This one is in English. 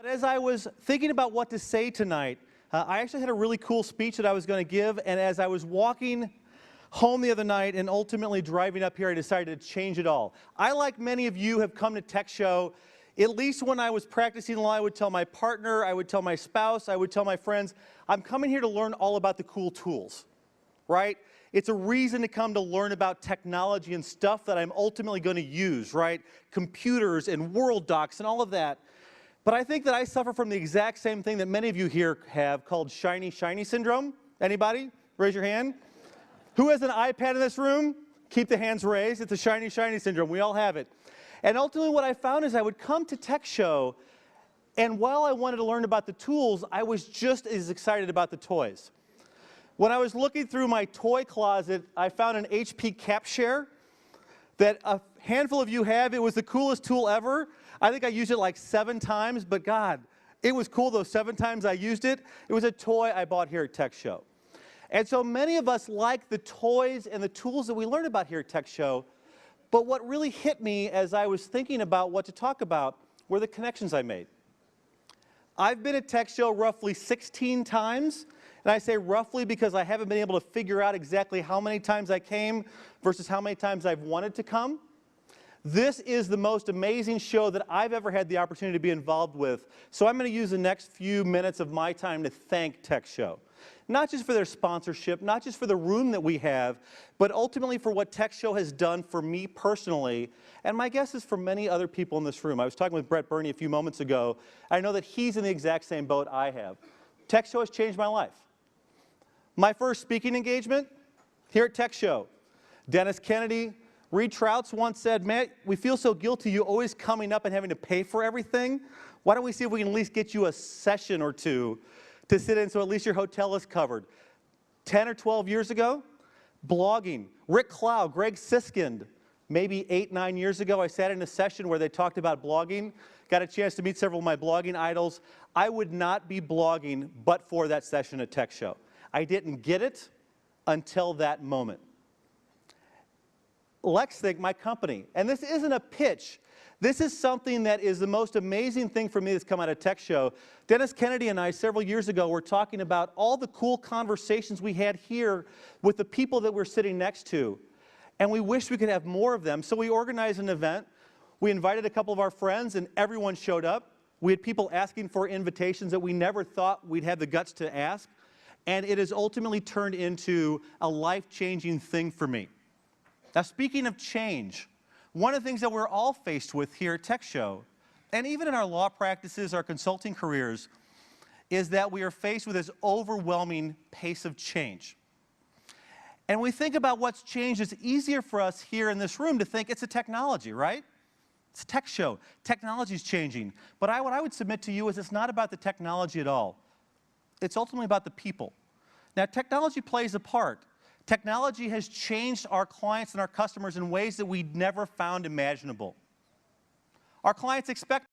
As I was thinking about what to say tonight, I actually had a really cool speech that I was going to give, and as I was walking home the other night and ultimately driving up here, I decided to change it all. I, like many of you, have come to Tech Show. At least when I was practicing law, I would tell my partner, I would tell my spouse, I would tell my friends, I'm coming here to learn all about the cool tools, right? It's a reason to come to learn about technology and stuff that I'm ultimately going to use, right? Computers and World Docs and all of that. But I think that I suffer from the exact same thing that many of you here have, called shiny syndrome. Anybody? Raise your hand. Who has an iPad in this room? Keep the hands raised. It's a shiny syndrome. We all have it. And ultimately what I found is I would come to Tech Show, and while I wanted to learn about the tools, I was just as excited about the toys. When I was looking through my toy closet, I found an HP CapShare that a handful of you have. It was the coolest tool ever. I think I used it like 7 times, but God, it was cool those 7 times I used it. It was a toy I bought here at Tech Show. And so many of us like the toys and the tools that we learn about here at Tech Show, but what really hit me as I was thinking about what to talk about were the connections I made. I've been at Tech Show roughly 16 times, and I say roughly because I haven't been able to figure out exactly how many times I came versus how many times I've wanted to come. This is the most amazing show that I've ever had the opportunity to be involved with. So I'm going to use the next few minutes of my time to thank Tech Show. Not just for their sponsorship, not just for the room that we have, but ultimately for what Tech Show has done for me personally, and my guess is for many other people in this room. I was talking with Brett Burney a few moments ago. I know that he's in the exact same boat I have. Tech Show has changed my life. My first speaking engagement here at Tech Show, Dennis Kennedy, Reed Trouts once said, "Matt, we feel so guilty you always coming up and having to pay for everything. Why don't we see if we can at least get you a session or two to sit in so at least your hotel is covered." 10 or 12 years ago, blogging. Rick Clow, Greg Siskind, maybe 8, 9 years ago, I sat in a session where they talked about blogging. Got a chance to meet several of my blogging idols. I would not be blogging but for that session at Tech Show. I didn't get it until that moment. LexThink, my company, and this isn't a pitch. This is something that is the most amazing thing for me that's come out of Tech Show. Dennis Kennedy and I, several years ago, were talking about all the cool conversations we had here with the people that we're sitting next to, and we wish we could have more of them. So we organized an event. We invited a couple of our friends, and everyone showed up. We had people asking for invitations that we never thought we'd have the guts to ask, and it has ultimately turned into a life-changing thing for me. Now, speaking of change, one of the things that we're all faced with here at Tech Show, and even in our law practices, our consulting careers, is that we are faced with this overwhelming pace of change. And we think about what's changed, it's easier for us here in this room to think it's a technology, right? It's a Tech Show. Technology's changing. But what I would submit to you is it's not about the technology at all. It's ultimately about the people. Now, technology plays a part. Technology has changed our clients and our customers in ways that we never found imaginable. Our clients expect